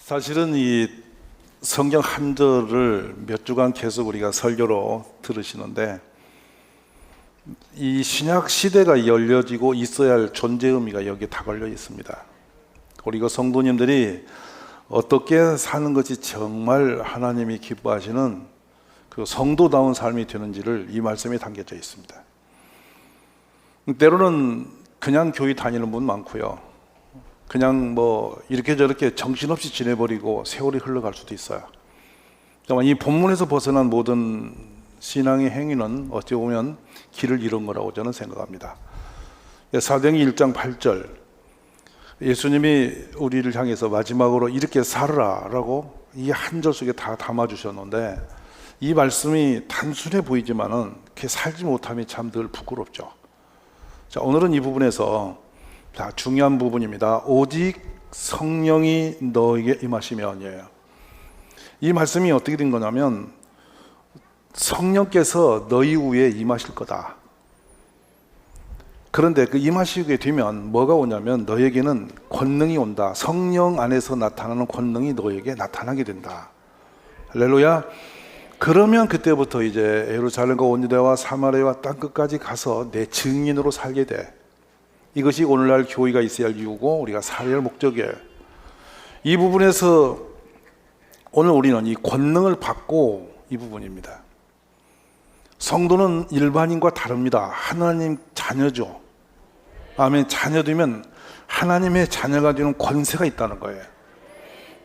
사실은 이 성경 한 절을 몇 주간 계속 우리가 설교로 들으시는데, 이 신약 시대가 열려지고 있어야 할 존재 의미가 여기에 다 걸려 있습니다. 우리가 성도님들이 어떻게 사는 것이 정말 하나님이 기뻐하시는 그 성도다운 삶이 되는지를 이 말씀에 담겨져 있습니다. 때로는 그냥 교회 다니는 분 많고요, 그냥 뭐 이렇게 저렇게 정신없이 지내버리고 세월이 흘러갈 수도 있어요. 이 본문에서 벗어난 모든 신앙의 행위는 어찌 보면 길을 잃은 거라고 저는 생각합니다. 사도행전 1장 8절, 예수님이 우리를 향해서 마지막으로 이렇게 살아라 라고 이 한 절 속에 다 담아주셨는데, 이 말씀이 단순해 보이지만은 그렇게 살지 못함이 참 늘 부끄럽죠. 자, 오늘은 이 부분에서 중요한 부분입니다. 오직 성령이 너에게 임하시면이에요. 이 말씀이 어떻게 된 거냐면, 성령께서 너희 위에 임하실 거다. 그런데 그 임하시게 되면 뭐가 오냐면, 너에게는 권능이 온다. 성령 안에서 나타나는 권능이 너에게 나타나게 된다. 할렐루야. 그러면 그때부터 이제 예루살렘과 온 유대와 사마리아와 땅끝까지 가서 내 증인으로 살게 돼. 이것이 오늘날 교회가 있어야 할 이유고 우리가 살아야 할 목적이에요. 이 부분에서 오늘 우리는 이 권능을 받고 이 부분입니다. 성도는 일반인과 다릅니다. 하나님 자녀죠. 아멘. 자녀되면 하나님의 자녀가 되는 권세가 있다는 거예요.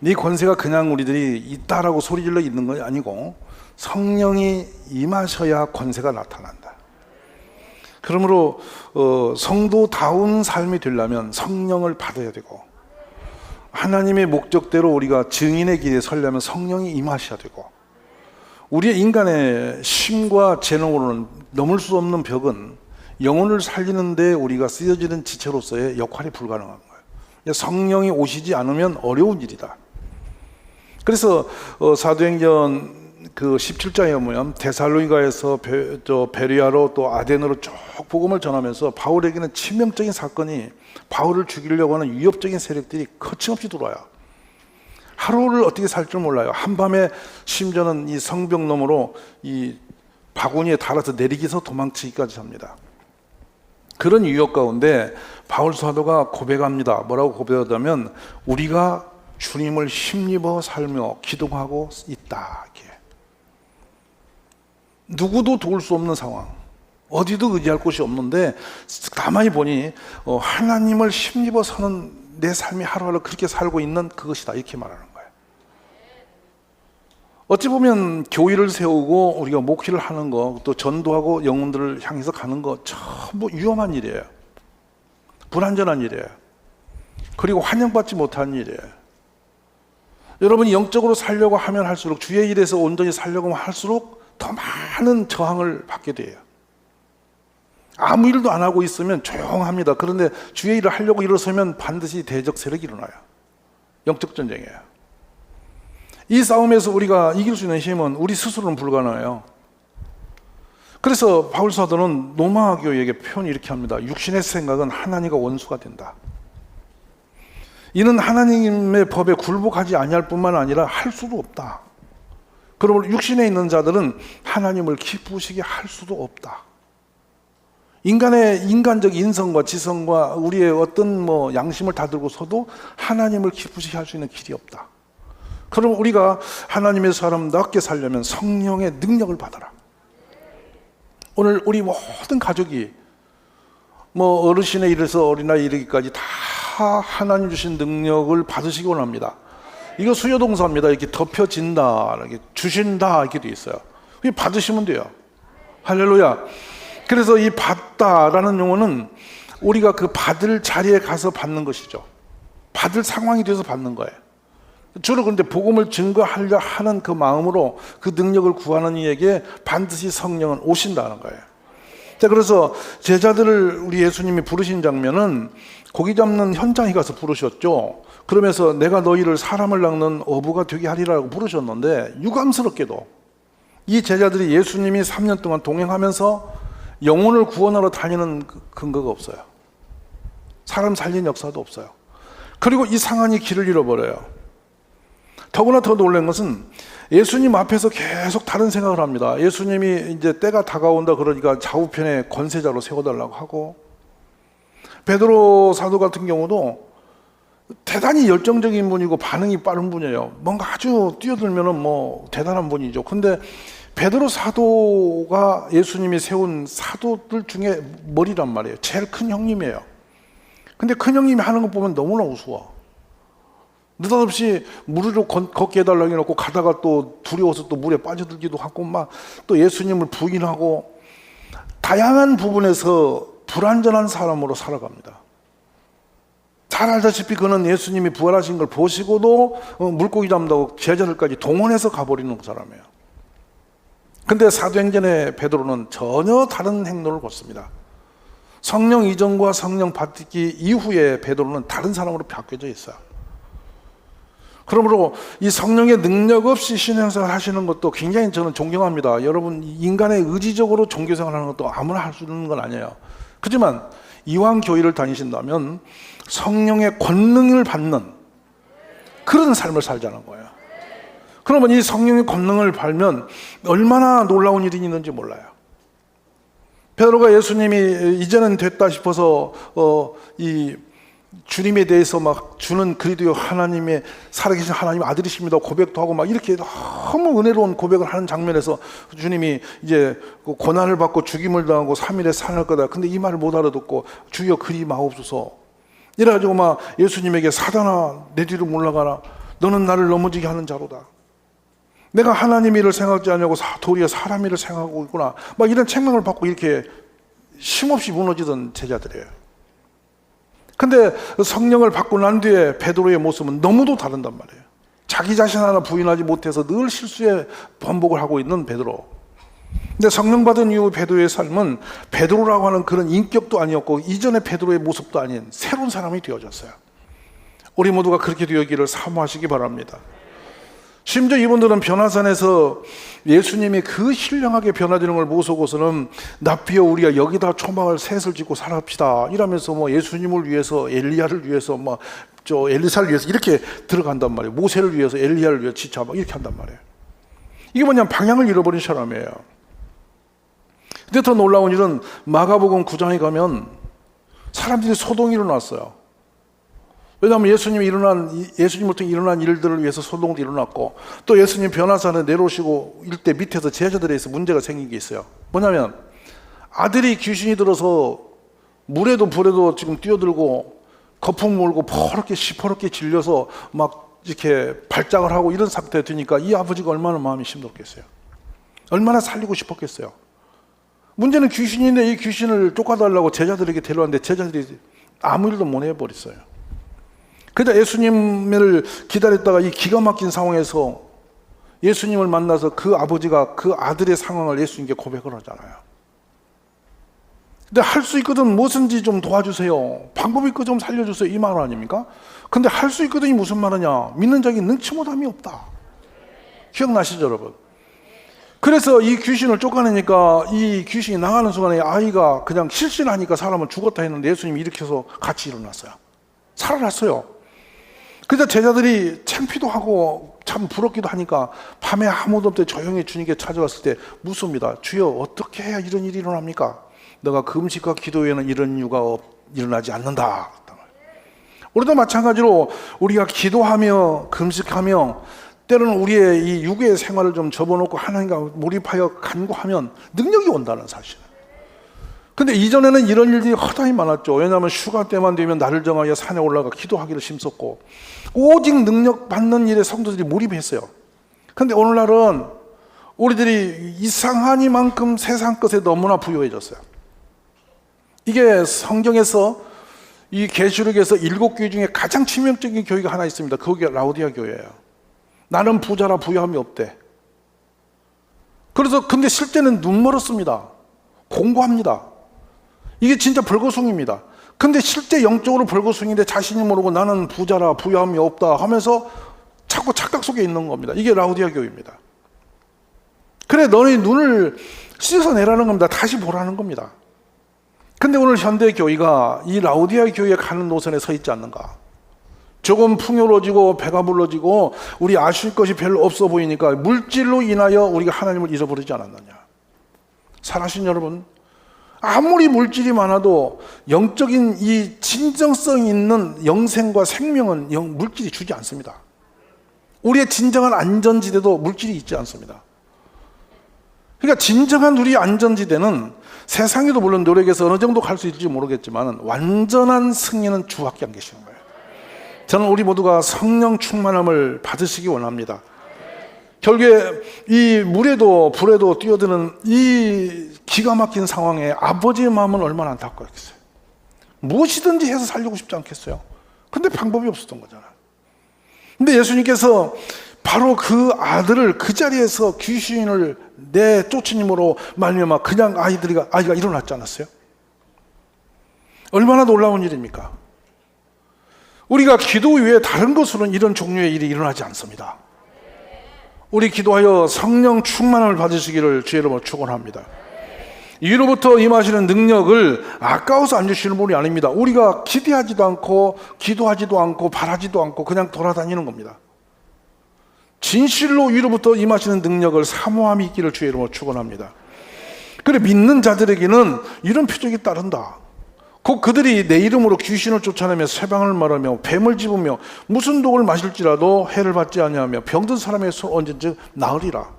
이 권세가 그냥 우리들이 있다라고 소리질러 있는 건 아니고, 성령이 임하셔야 권세가 나타난다. 그러므로 성도다운 삶이 되려면 성령을 받아야 되고, 하나님의 목적대로 우리가 증인의 길에 서려면 성령이 임하셔야 되고, 우리의 인간의 심과 재능으로는 넘을 수 없는 벽은 영혼을 살리는 데 우리가 쓰여지는 지체로서의 역할이 불가능한 거예요. 성령이 오시지 않으면 어려운 일이다. 그래서 사도행전 그 17장에 보면 데살로니가에서 베레아로 또 아덴으로 쭉 복음을 전하면서 바울에게는 치명적인 사건이, 바울을 죽이려고 하는 위협적인 세력들이 거침없이 들어와요. 하루를 어떻게 살 줄 몰라요. 한밤에 심지어는 이 성벽 너머로 이 바구니에 달아서 내리기서 도망치기까지 합니다. 그런 위협 가운데 바울 사도가 고백합니다. 뭐라고 고백하냐면, 우리가 주님을 힘입어 살며 기도하고 있다. 이렇게. 누구도 도울 수 없는 상황, 어디도 의지할 곳이 없는데 가만히 보니 하나님을 힘입어 사는 내 삶이 하루하루 그렇게 살고 있는 그것이다, 이렇게 말하는 거예요. 어찌 보면 교회를 세우고 우리가 목회를 하는 거, 또 전도하고 영혼들을 향해서 가는 거 전부 위험한 일이에요. 불안전한 일이에요. 그리고 환영받지 못한 일이에요. 여러분이 영적으로 살려고 하면 할수록, 주의 일에서 온전히 살려고 할수록 더 많은 저항을 받게 돼요. 아무 일도 안 하고 있으면 조용합니다. 그런데 주의 일을 하려고 일어서면 반드시 대적 세력이 일어나요. 영적 전쟁이에요. 이 싸움에서 우리가 이길 수 있는 힘은 우리 스스로는 불가능해요. 그래서 바울 사도는 로마 교회에게 표현을 이렇게 합니다. 육신의 생각은 하나님과 원수가 된다. 이는 하나님의 법에 굴복하지 아니할 뿐만 아니라 할 수도 없다. 그러므로 육신에 있는 자들은 하나님을 기쁘시게 할 수도 없다. 인간의 인간적 인성과 지성과 우리의 어떤 양심을 다 들고서도 하나님을 기쁘시게 할 수 있는 길이 없다. 그럼 우리가 하나님의 사람답게 살려면 성령의 능력을 받아라. 오늘 우리 모든 가족이 어르신에 이르서 어린아이 이르기까지 다 하나님 주신 능력을 받으시기 원합니다. 이거 수요동사입니다. 이렇게 덮여진다, 이렇게 주신다, 이렇게 돼 있어요. 그게 받으시면 돼요. 할렐루야. 그래서 이 받다라는 용어는 우리가 그 받을 자리에 가서 받는 것이죠. 받을 상황이 돼서 받는 거예요. 주로 그런데 복음을 증거하려 하는 그 마음으로 그 능력을 구하는 이에게 반드시 성령은 오신다는 거예요. 자, 그래서 제자들을 우리 예수님이 부르신 장면은 고기 잡는 현장에 가서 부르셨죠. 그러면서 내가 너희를 사람을 낚는 어부가 되게 하리라고 부르셨는데, 유감스럽게도 이 제자들이 예수님이 3년 동안 동행하면서 영혼을 구원하러 다니는 근거가 없어요. 사람 살린 역사도 없어요. 그리고 이 상한이 길을 잃어버려요. 더구나 더 놀란 것은 예수님 앞에서 계속 다른 생각을 합니다. 예수님이 이제 때가 다가온다 그러니까 좌우편에 권세자로 세워달라고 하고, 베드로 사도 같은 경우도 대단히 열정적인 분이고 반응이 빠른 분이에요. 뭔가 아주 뛰어들면은 뭐 대단한 분이죠. 근데 베드로 사도가 예수님이 세운 사도들 중에 머리란 말이에요. 제일 큰 형님이에요. 근데 큰 형님이 하는 거 보면 너무나 우스워. 느닷없이 물으로 걷게 해달라고 해놓고 가다가 또 두려워서 또 물에 빠져들기도 하고 막 또 예수님을 부인하고 다양한 부분에서 불완전한 사람으로 살아갑니다. 잘 알다시피 그는 예수님이 부활하신 걸 보시고도 물고기 잡는다고 제자들까지 동원해서 가버리는 사람이에요. 근데 사도행전의 베드로는 전혀 다른 행동을 걷습니다. 성령 이전과 성령 받기 이후에 베드로는 다른 사람으로 바뀌어져 있어요. 그러므로 이 성령의 능력 없이 신앙생활 하시는 것도 굉장히 저는 존경합니다. 여러분, 인간의 의지적으로 종교생활 하는 것도 아무나 할 수 있는 건 아니에요. 그렇지만 이왕 교회를 다니신다면 성령의 권능을 받는 그런 삶을 살자는 거예요. 그러면 이 성령의 권능을 받으면 얼마나 놀라운 일이 있는지 몰라요. 베드로가 예수님이 이제는 됐다 싶어서 이 주님에 대해서 막 주는 그리스도 하나님의 살아계신 하나님 아들이십니다 고백도 하고 막 이렇게 너무 은혜로운 고백을 하는 장면에서 주님이 이제 고난을 받고 죽임을 당하고 3일에 살아날 거다. 근데 이 말을 못 알아듣고 주여 그리 마옵소서 이래가지고 막 예수님에게 사단아 내 뒤로 물러가라. 너는 나를 넘어지게 하는 자로다. 내가 하나님 일을 생각하지 않냐고 도리어 사람 일을 생각하고 있구나. 막 이런 책망을 받고 이렇게 쉼없이 무너지던 제자들이에요. 근데 성령을 받고 난 뒤에 베드로의 모습은 너무도 다른단 말이에요. 자기 자신 하나 부인하지 못해서 늘 실수에 반복을 하고 있는 베드로. 근데 성령 받은 이후 베드로의 삶은 베드로라고 하는 그런 인격도 아니었고 이전의 베드로의 모습도 아닌 새로운 사람이 되어졌어요. 우리 모두가 그렇게 되기를 사모하시기 바랍니다. 심지어 이분들은 변화산에서 예수님이 그 신령하게 변화되는 걸 보고서는 납비여 우리가 여기다 초막을 셋을 짓고 살합시다 이러면서 뭐 예수님을 위해서 엘리야를 위해서 막 저 엘리사를 위해서 이렇게 들어간단 말이에요. 모세를 위해서 엘리야를 위해서 지쳐 막 이렇게 한단 말이에요. 이게 뭐냐면 방향을 잃어버린 사람이에요. 근데 더 놀라운 일은 마가복음 9장에 가면 사람들이 소동이 일어났어요. 왜냐하면 예수님을 통해 일어난 일들을 위해서 소동도 일어났고 또 예수님 변화산에 내려오시고 일때 밑에서 제자들에서 문제가 생긴 게 있어요. 뭐냐면 아들이 귀신이 들어서 물에도 불에도 지금 뛰어들고 거품 물고 시퍼렇게 질려서 막 이렇게 발작을 하고 이런 상태가 되니까 이 아버지가 얼마나 마음이 힘들었겠어요. 얼마나 살리고 싶었겠어요. 문제는 귀신인데 이 귀신을 쫓아달라고 제자들에게 데려왔는데 제자들이 아무 일도 못 해버렸어요. 그러다 예수님을 기다렸다가 이 기가 막힌 상황에서 예수님을 만나서 그 아버지가 그 아들의 상황을 예수님께 고백을 하잖아요. 근데 할 수 있거든 무엇인지 좀 도와주세요. 방법이 있거 좀 살려주세요. 이 말 아닙니까? 근데 할 수 있거든이 무슨 말이냐? 믿는 자에게 능치 못함이 없다. 기억나시죠 여러분? 그래서 이 귀신을 쫓아내니까 이 귀신이 나가는 순간에 아이가 그냥 실신하니까 사람은 죽었다 했는데 예수님이 일으켜서 같이 일어났어요. 살아났어요. 그래서 제자들이 창피도 하고 참 부럽기도 하니까 밤에 아무도 없을 때 조용히 주님께 찾아왔을 때 묻습니다. 주여 어떻게 해야 이런 일이 일어납니까? 너가 금식과 기도 외에는 이런 이유가 일어나지 않는다. 우리도 마찬가지로 우리가 기도하며 금식하며 때로는 우리의 이 육의 생활을 좀 접어놓고 하나님과 몰입하여 간구하면 능력이 온다는 사실. 근데 이전에는 이런 일들이 허다히 많았죠. 왜냐하면 휴가 때만 되면 날을 정하여 산에 올라가 기도하기를 힘썼고 오직 능력 받는 일에 성도들이 몰입했어요. 근데 오늘날은 우리들이 이상하니만큼 세상 것에 너무나 부유해졌어요. 이게 성경에서 이 계시록에서 7교회 중에 가장 치명적인 교회가 하나 있습니다. 그게 라오디아 교회예요. 나는 부자라 부유함이 없대. 그래서 근데 실제는 눈멀었습니다. 공부합니다. 이게 진짜 벌거숭입니다. 근데 실제 영적으로 벌거숭인데 자신이 모르고 나는 부자라 부유함이 없다 하면서 자꾸 착각 속에 있는 겁니다. 이게 라오디아 교회입니다. 그래 너희 눈을 씻어내라는 겁니다. 다시 보라는 겁니다. 근데 오늘 현대 교회가 이 라오디아 교회에 가는 노선에 서 있지 않는가? 조금 풍요로워지고 배가 불러지고 우리 아실 것이 별로 없어 보이니까 물질로 인하여 우리가 하나님을 잃어버리지 않았느냐. 살아신 여러분, 아무리 물질이 많아도 영적인 이 진정성 있는 영생과 생명은 물질이 주지 않습니다. 우리의 진정한 안전지대도 물질이 있지 않습니다. 그러니까 진정한 우리 안전지대는 세상에도 물론 노력해서 어느 정도 갈 수 있을지 모르겠지만 완전한 승리는 주밖에 안 계시는 거예요. 저는 우리 모두가 성령 충만함을 받으시기 원합니다. 결국에 이 물에도 불에도 뛰어드는 이 기가 막힌 상황에 아버지의 마음은 얼마나 안타까웠겠어요. 무엇이든지 해서 살려고 싶지 않겠어요. 근데 방법이 없었던 거잖아요. 근데 예수님께서 바로 그 아들을 그 자리에서 귀신을 내쫓으님으로 말미암아 그냥 아이가 일어났지 않았어요? 얼마나 놀라운 일입니까? 우리가 기도 외에 다른 것으로는 이런 종류의 일이 일어나지 않습니다. 우리 기도하여 성령 충만함을 받으시기를 주의 이름으로 축원합니다. 이로부터 임하시는 능력을 아까워서 안 주시는 분이 아닙니다. 우리가 기대하지도 않고 기도하지도 않고 바라지도 않고 그냥 돌아다니는 겁니다. 진실로 위로부터 임하시는 능력을 사모함이 있기를 주의 이름으로 축원합니다. 그래, 믿는 자들에게는 이런 표적이 따른다. 곧 그들이 내 이름으로 귀신을 쫓아내며 쇠방을 말하며 뱀을 집으며 무슨 독을 마실지라도 해를 받지 아니하며 병든 사람의 손 언제든지 나으리라.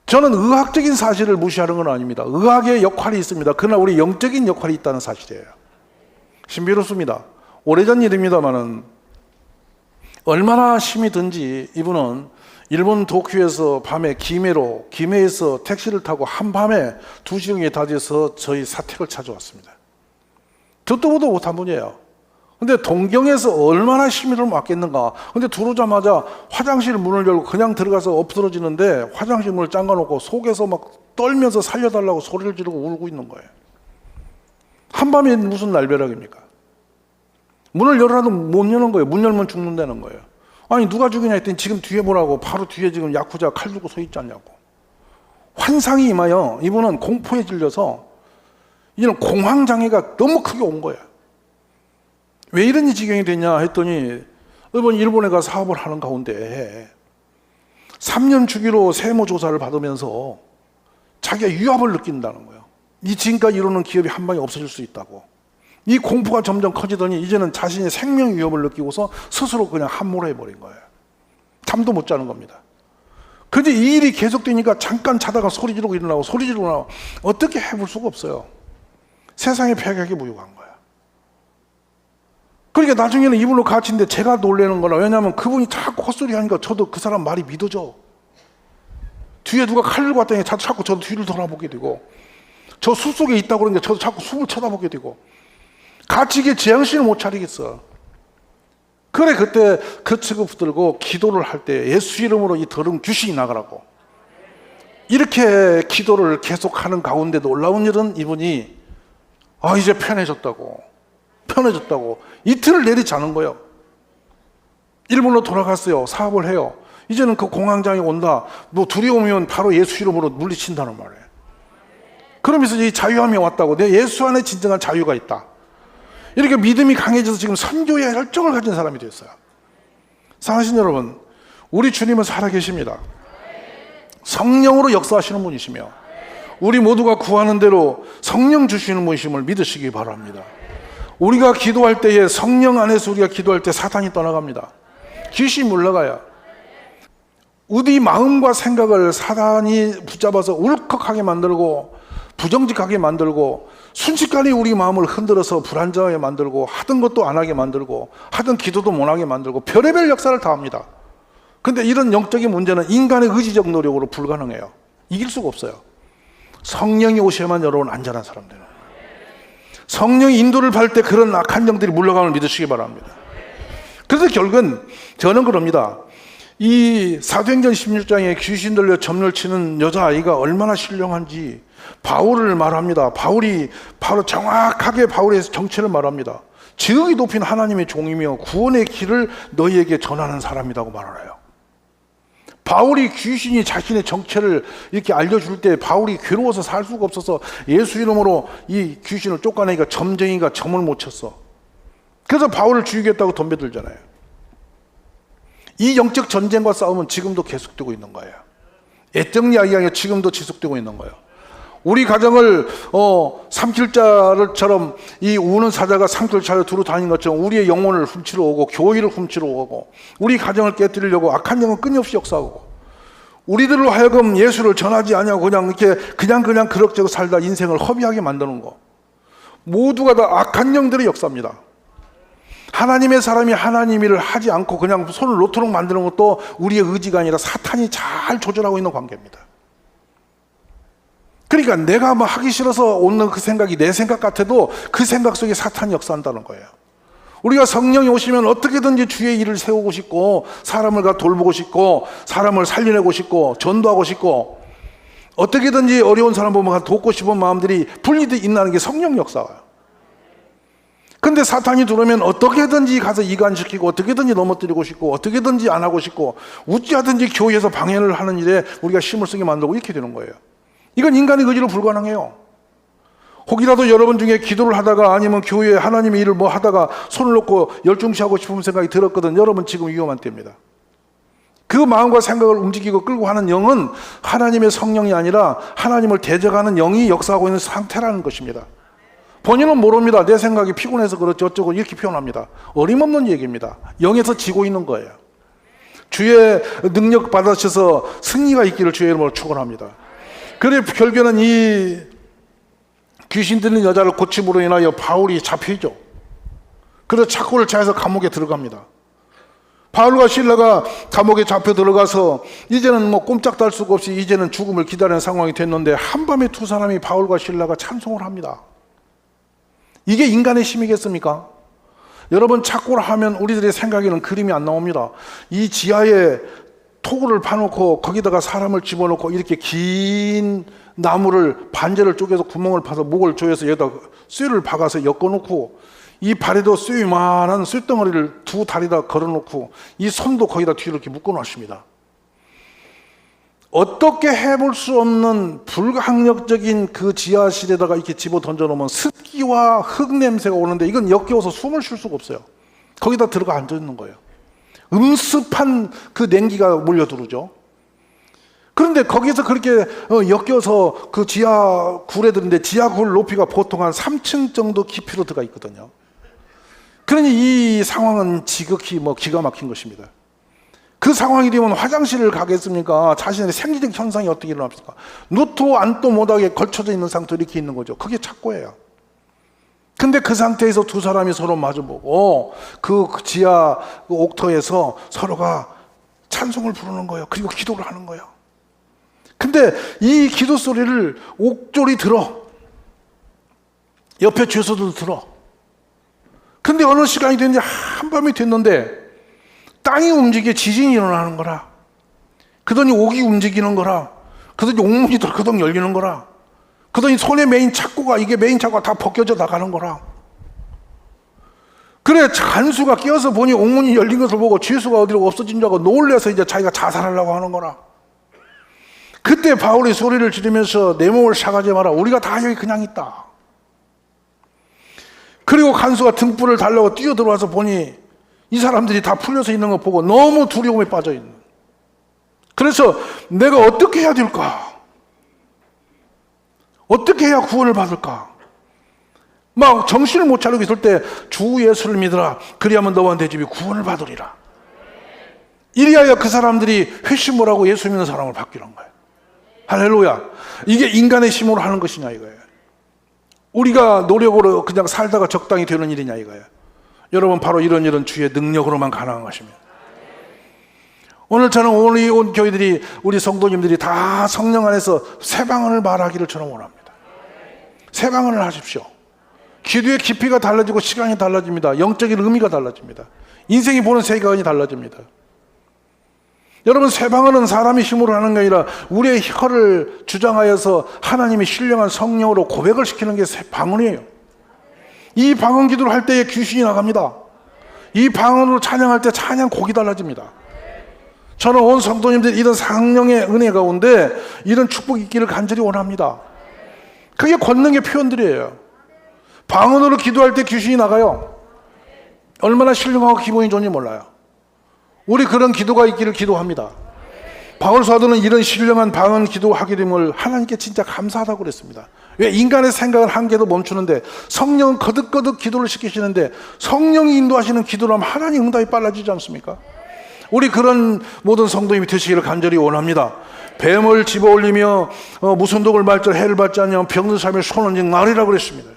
저는 의학적인 사실을 무시하는 건 아닙니다. 의학의 역할이 있습니다. 그러나 우리 영적인 역할이 있다는 사실이에요. 신비롭습니다. 오래전 일입니다만은 얼마나 힘이 든지 이분은 일본 도쿄에서 밤에 기메에서 택시를 타고 한밤에 2시경에 다져서 저희 사택을 찾아왔습니다. 듣도 보도 못한 분이에요. 근데 동경에서 얼마나 힘이 좀 왔겠는가. 근데 들어오자마자 화장실 문을 열고 그냥 들어가서 엎드러지는데 화장실 문을 잠가놓고 속에서 막 떨면서 살려달라고 소리를 지르고 울고 있는 거예요. 한밤에 무슨 날벼락입니까? 문을 열어놔도 못 여는 거예요. 문 열면 죽는다는 거예요. 아니 누가 죽이냐 했더니 지금 뒤에 보라고, 바로 뒤에 지금 야쿠자 칼 들고 서 있지 않냐고. 환상이 임하여 이분은 공포에 질려서 이제는 공황장애가 너무 크게 온 거예요. 왜 이런 지경이 됐냐 했더니 이번 일본에 가 사업을 하는 가운데 3년 주기로 세무조사를 받으면서 자기가 유압을 느낀다는 거예요. 이 지금까지 이루는 기업이 한 방에 없어질 수 있다고. 이 공포가 점점 커지더니 이제는 자신의 생명 위협을 느끼고서 스스로 그냥 함몰해버린 거예요. 잠도 못 자는 겁니다. 그런데 이 일이 계속되니까 잠깐 자다가 소리 지르고 일어나고 소리 지르고 나고 어떻게 해볼 수가 없어요. 세상에 패격이 무효한 거예요. 그러니까 나중에는 이분으로 갇힌데 제가 놀라는 거라. 왜냐하면 그분이 자꾸 헛소리 하니까 저도 그 사람 말이 믿어져. 뒤에 누가 칼 들고 왔다니 자꾸 저도 뒤를 돌아보게 되고, 저 숲속에 있다고 그러니까 저도 자꾸 숲을 쳐다보게 되고, 갇히게 제정신을 못 차리겠어. 그래, 그때 그 취급 들고 기도를 할 때 예수 이름으로 이 더러운 귀신이 나가라고. 이렇게 기도를 계속하는 가운데 놀라운 일은 이분이 이제 편해졌다고 이틀을 내리지 않은 거예요. 일본으로 돌아갔어요. 사업을 해요. 이제는 그 공황장애 온다, 뭐 두려우면 바로 예수 이름으로 물리친다는 말이에요. 그러면서 이 자유함이 왔다고. 내 예수 안에 진정한 자유가 있다. 이렇게 믿음이 강해져서 지금 선교에 열정을 가진 사람이 됐어요. 사랑하신 여러분, 우리 주님은 살아계십니다. 성령으로 역사하시는 분이시며 우리 모두가 구하는 대로 성령 주시는 분이심을 믿으시기 바랍니다. 우리가 기도할 때에 성령 안에서 우리가 기도할 때 사탄이 떠나갑니다. 귀신이 물러가요. 우리 마음과 생각을 사단이 붙잡아서 울컥하게 만들고 부정직하게 만들고 순식간에 우리 마음을 흔들어서 불안정하게 만들고 하던 것도 안 하게 만들고 하던 기도도 못 하게 만들고 별의별 역사를 다 합니다. 그런데 이런 영적인 문제는 인간의 의지적 노력으로 불가능해요. 이길 수가 없어요. 성령이 오셔야만 여러분 안전한 사람 되는 거예요. 성령이 인도를 받을 때 그런 악한 영들이 물러감을 믿으시기 바랍니다. 그래서 결국은 저는 그럽니다. 이 사도행전 16장에 귀신 들려 점을 치는 여자아이가 얼마나 신령한지 바울을 말합니다. 바울이 바로 정확하게 바울의 정체를 말합니다. 지극히 높인 하나님의 종이며 구원의 길을 너희에게 전하는 사람이라고 말하래요. 바울이 귀신이 자신의 정체를 이렇게 알려줄 때 바울이 괴로워서 살 수가 없어서 예수 이름으로 이 귀신을 쫓아내니까 점쟁이가 점을 못 쳤어. 그래서 바울을 죽이겠다고 덤벼들잖아요. 이 영적 전쟁과 싸움은 지금도 계속되고 있는 거예요. 애정 이야기가 아니라 지금도 지속되고 있는 거예요. 우리 가정을 삼킬자처럼 이 우는 사자가 삼킬자를 두루 다니는 것처럼 우리의 영혼을 훔치러 오고 교회를 훔치러 오고 우리 가정을 깨뜨리려고 악한 영은 끊임없이 역사하고 우리들로 하여금 예수를 전하지 않냐고 그냥 이렇게 그냥 그럭저럭 살다 인생을 허비하게 만드는 거, 모두가 다 악한 영들의 역사입니다. 하나님의 사람이 하나님 일을 하지 않고 그냥 손을 놓도록 만드는 것도 우리의 의지가 아니라 사탄이 잘 조절하고 있는 관계입니다. 그러니까 내가 뭐 하기 싫어서 오는 그 생각이 내 생각 같아도 그 생각 속에 사탄이 역사한다는 거예요. 우리가 성령이 오시면 어떻게든지 주의 일을 세우고 싶고 사람을 돌보고 싶고 사람을 살려내고 싶고 전도하고 싶고 어떻게든지 어려운 사람 보면 돕고 싶은 마음들이 분리되어 있는 게 성령 역사예요. 근데 사탄이 들어오면 어떻게든지 가서 이간시키고 어떻게든지 넘어뜨리고 싶고 어떻게든지 안 하고 싶고 어찌하든지 교회에서 방해를 하는 일에 우리가 힘을 쓰게 만들고 이렇게 되는 거예요. 이건 인간의 의지로 불가능해요. 혹이라도 여러분 중에 기도를 하다가 아니면 교회에 하나님의 일을 뭐 하다가 손을 놓고 열중시하고 싶은 생각이 들었거든. 여러분 지금 위험한 때입니다. 그 마음과 생각을 움직이고 끌고 하는 영은 하나님의 성령이 아니라 하나님을 대적하는 영이 역사하고 있는 상태라는 것입니다. 본인은 모릅니다. 내 생각이 피곤해서 그렇지 어쩌고 이렇게 표현합니다. 어림없는 얘기입니다. 영에서 지고 있는 거예요. 주의 능력 받으셔서 승리가 있기를 주의 이름으로 축원합니다. 그래 결국에는 이 귀신 들린 여자를 고침으로 인하여 바울이 잡히죠. 그래서 착고를 차해서 감옥에 들어갑니다. 바울과 실라가 감옥에 잡혀 들어가서 이제는 뭐 꼼짝도 수가 없이 이제는 죽음을 기다리는 상황이 됐는데 한밤에 두 사람이 바울과 실라가 찬송을 합니다. 이게 인간의 힘이겠습니까? 여러분 착고를 하면 우리들의 생각에는 그림이 안 나옵니다. 이 지하에 토구를 파놓고 거기다가 사람을 집어넣고 이렇게 긴 나무를 반제를 쪼개서 구멍을 파서 목을 조여서 여기다 쇠를 박아서 엮어놓고 이 발에도 쇠만한 쇠덩어리를 두 다리다 걸어놓고 이 손도 거기다 뒤로 이렇게 묶어놨습니다. 어떻게 해볼 수 없는 불가항력적인 그 지하실에다가 이렇게 집어 던져놓으면 습기와 흙 냄새가 오는데 이건 역겨워서 숨을 쉴 수가 없어요. 거기다 들어가 앉아있는 거예요. 음습한 그 냉기가 몰려들어오죠. 그런데 거기서 그렇게 엮여서 그 지하 굴에 들는데 지하 굴 높이가 보통 한 3층 정도 깊이로 들어가 있거든요. 그러니 이 상황은 지극히 기가 막힌 것입니다. 그 상황이 되면 화장실을 가겠습니까? 자신의 생리적 현상이 어떻게 일어납니까? 누토 안도 못하게 걸쳐져 있는 상태로 이렇게 있는 거죠. 그게 착고예요. 근데 그 상태에서 두 사람이 서로 마주보고 그 지하 옥터에서 서로가 찬송을 부르는 거예요. 그리고 기도를 하는 거예요. 근데 이 기도 소리를 옥졸이 들어. 옆에 죄수들도 들어. 근데 어느 시간이 됐는지 한밤이 됐는데 땅이 움직여 지진이 일어나는 거라. 그러더니 옥이 움직이는 거라. 그러더니 옥문이 덜커덕 열리는 거라. 그러더니 손에 메인 착고가 이게 메인 착고가 다 벗겨져 나가는 거라. 그래 간수가 깨어서 보니 옥문이 열린 것을 보고 죄수가 어디로 없어진 줄 알고 놀래서 이제 자기가 자살하려고 하는 거라. 그때 바울이 소리를 지르면서 내 몸을 사가지 마라. 우리가 다 여기 그냥 있다. 그리고 간수가 등불을 달라고 뛰어들어와서 보니 이 사람들이 다 풀려서 있는 거 보고 너무 두려움에 빠져 있는. 그래서 내가 어떻게 해야 될까? 어떻게 해야 구원을 받을까? 막 정신을 못 차리고 있을 때 주 예수를 믿으라. 그리하면 너와 내 집이 구원을 받으리라. 이리하여 그 사람들이 회심을 하고 예수 믿는 사람을 바뀌는 거예요. 할렐루야. 이게 인간의 힘으로 하는 것이냐 이거예요. 우리가 노력으로 그냥 살다가 적당히 되는 일이냐 이거예요. 여러분 바로 이런 주의 능력으로만 가능한 것입니다. 오늘 저는 우리 온 교회들이 우리 성도님들이 다 성령 안에서 새 방언을 말하기를 저는 원합니다. 새 방언을 하십시오. 기도의 깊이가 달라지고 시간이 달라집니다. 영적인 의미가 달라집니다. 인생이 보는 세계관이 달라집니다. 여러분 새 방언은 사람의 힘으로 하는 게 아니라 우리의 혀를 주장하여서 하나님이 신령한 성령으로 고백을 시키는 게 새 방언이에요. 이 방언 기도를 할 때에 귀신이 나갑니다. 이 방언으로 찬양할 때 찬양 곡이 달라집니다. 저는 온 성도님들 이런 성령의 은혜 가운데 이런 축복이 있기를 간절히 원합니다. 그게 권능의 표현들이에요. 방언으로 기도할 때 귀신이 나가요. 얼마나 신령하고 기분이 좋은지 몰라요. 우리 그런 기도가 있기를 기도합니다. 바울 사도는 이런 신령한 방언 기도하게 됨을 하나님께 진짜 감사하다고 그랬습니다. 왜? 인간의 생각은 한계도 멈추는데 성령은 거듭거듭 기도를 시키시는데 성령이 인도하시는 기도로 하면 하나님 응답이 빨라지지 않습니까? 우리 그런 모든 성도님이 되시기를 간절히 원합니다. 뱀을 집어올리며 무슨 독을 말자 해를 받지 않으면 병든 사람의 손은 즉 나으리라고 그랬습니다.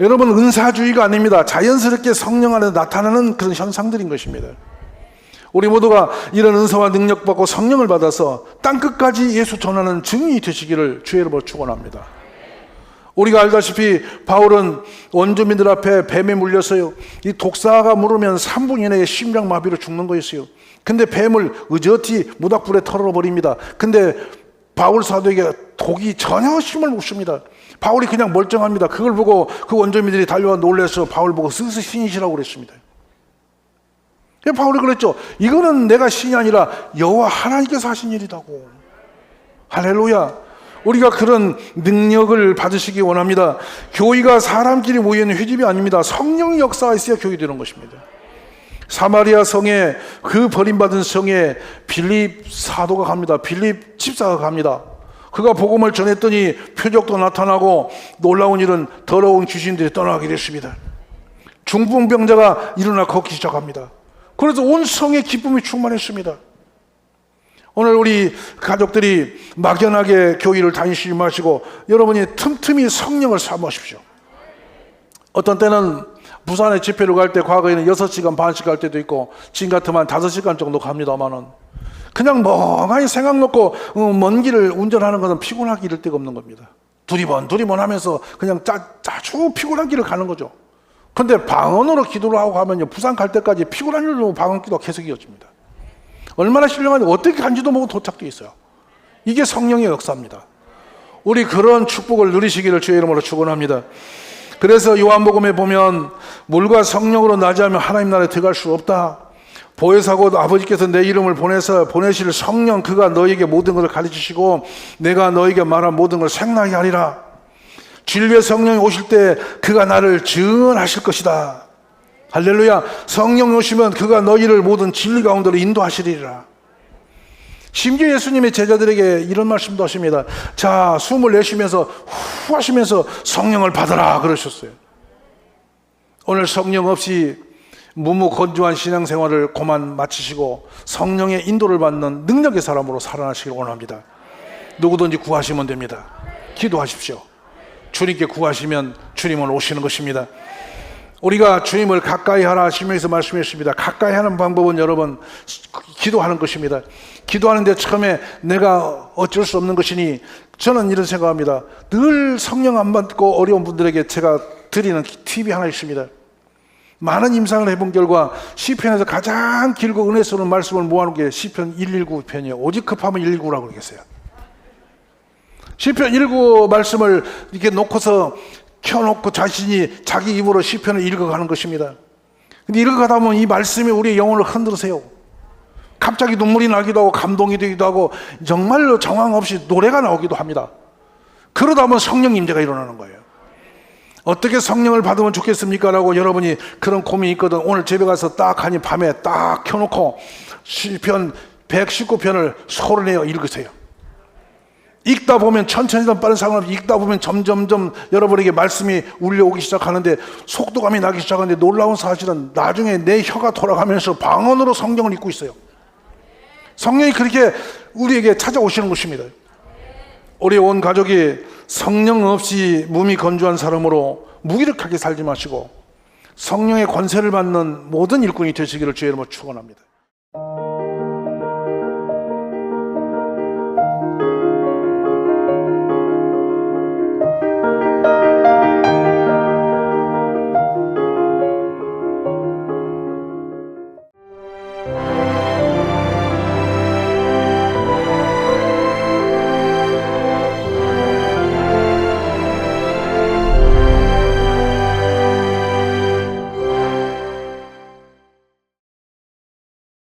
여러분, 은사주의가 아닙니다. 자연스럽게 성령 안에 나타나는 그런 현상들인 것입니다. 우리 모두가 이런 은사와 능력 받고 성령을 받아서 땅끝까지 예수 전하는 증인이 되시기를 주의 이름으로 축원합니다. 우리가 알다시피 바울은 원주민들 앞에 뱀에 물려서요, 이 독사가 물으면 3분 이내에 심장마비로 죽는 거였어요. 근데 뱀을 의젓히 모닥불에 털어버립니다. 근데 바울 사도에게 독이 전혀 힘을 못 씁니다. 바울이 그냥 멀쩡합니다. 그걸 보고 그 원주민들이 달려와 놀라서 바울 보고 스스 신이시라고 그랬습니다. 바울이 그랬죠. 이거는 내가 신이 아니라 여호와 하나님께서 하신 일이라고. 할렐루야. 우리가 그런 능력을 받으시기 원합니다. 교회가 사람끼리 모이는 회집이 아닙니다. 성령의 역사가 있어야 교회 되는 것입니다. 사마리아 성에, 그 버림받은 성에 빌립 사도가 갑니다. 빌립 집사가 갑니다. 그가 복음을 전했더니 표적도 나타나고 놀라운 일은 더러운 귀신들이 떠나게 됐습니다. 중풍병자가 일어나 걷기 시작합니다. 그래서 온 성에 기쁨이 충만했습니다. 오늘 우리 가족들이 막연하게 교회를 다니시지 마시고 여러분이 틈틈이 성령을 사모하십시오. 어떤 때는 부산에 집회를 갈 때 과거에는 6시간 반씩 갈 때도 있고 지금 같으면 5시간 정도 갑니다만은 그냥 멍하니 생각 놓고 먼 길을 운전하는 것은 피곤하기 이를 데가 없는 겁니다. 두리번 하면서 그냥 아주 피곤한 길을 가는 거죠. 근데 방언으로 기도를 하고 하면요, 부산 갈 때까지 피곤한 일로 방언 기도가 계속 이어집니다. 얼마나 신령한지 어떻게 간지도 모르고 도착돼 있어요. 이게 성령의 역사입니다. 우리 그런 축복을 누리시기를 주의 이름으로 축원합니다. 그래서 요한복음에 보면 물과 성령으로 나지하면 하나님 나라에 들어갈 수 없다. 보혜사고 아버지께서 내 이름을 보내실 성령, 그가 너에게 모든 것을 가르치시고 내가 너에게 말한 모든 걸 생나게 하리라. 진리의 성령이 오실 때 그가 나를 증언하실 것이다. 할렐루야. 성령이 오시면 그가 너희를 모든 진리 가운데로 인도하시리라. 심지어 예수님의 제자들에게 이런 말씀도 하십니다. 자, 숨을 내쉬면서 후 하시면서 성령을 받아라 그러셨어요. 오늘 성령 없이 무무건조한 신앙생활을 고만 마치시고 성령의 인도를 받는 능력의 사람으로 살아나시길 원합니다. 누구든지 구하시면 됩니다. 기도하십시오. 주님께 구하시면 주님은 오시는 것입니다. 우리가 주님을 가까이 하라 하시면서 말씀했습니다. 가까이 하는 방법은 여러분 기도하는 것입니다. 기도하는데 처음에 내가 어쩔 수 없는 것이니 저는 이런 생각합니다. 늘 성령 안 받고 어려운 분들에게 제가 드리는 팁이 하나 있습니다. 많은 임상을 해본 결과 시편에서 가장 길고 은혜스러운 말씀을 모아놓은 게 시편 119편이에요. 오직 급하면 119라고 그러겠어요. 시편 119 말씀을 이렇게 놓고서 켜놓고 자신이 자기 입으로 시편을 읽어가는 것입니다. 근데 읽어가다 보면 이 말씀이 우리의 영혼을 흔들으세요. 갑자기 눈물이 나기도 하고 감동이 되기도 하고 정말로 정황 없이 노래가 나오기도 합니다. 그러다 보면 성령 임재가 일어나는 거예요. 어떻게 성령을 받으면 좋겠습니까? 라고 여러분이 그런 고민이 있거든. 오늘 집에 가서 딱 하니 밤에 딱 켜놓고 시편 119편을 소리 내어 읽으세요. 읽다 보면 천천히든 빠른 상관없이 읽다 보면 점점점 여러분에게 말씀이 울려오기 시작하는데 속도감이 나기 시작하는데 놀라운 사실은 나중에 내 혀가 돌아가면서 방언으로 성경을 읽고 있어요. 성령이 그렇게 우리에게 찾아오시는 것입니다. 우리 온 가족이 성령 없이 몸이 건조한 사람으로 무기력하게 살지 마시고 성령의 권세를 받는 모든 일꾼이 되시기를 주의 이름으로 축원합니다.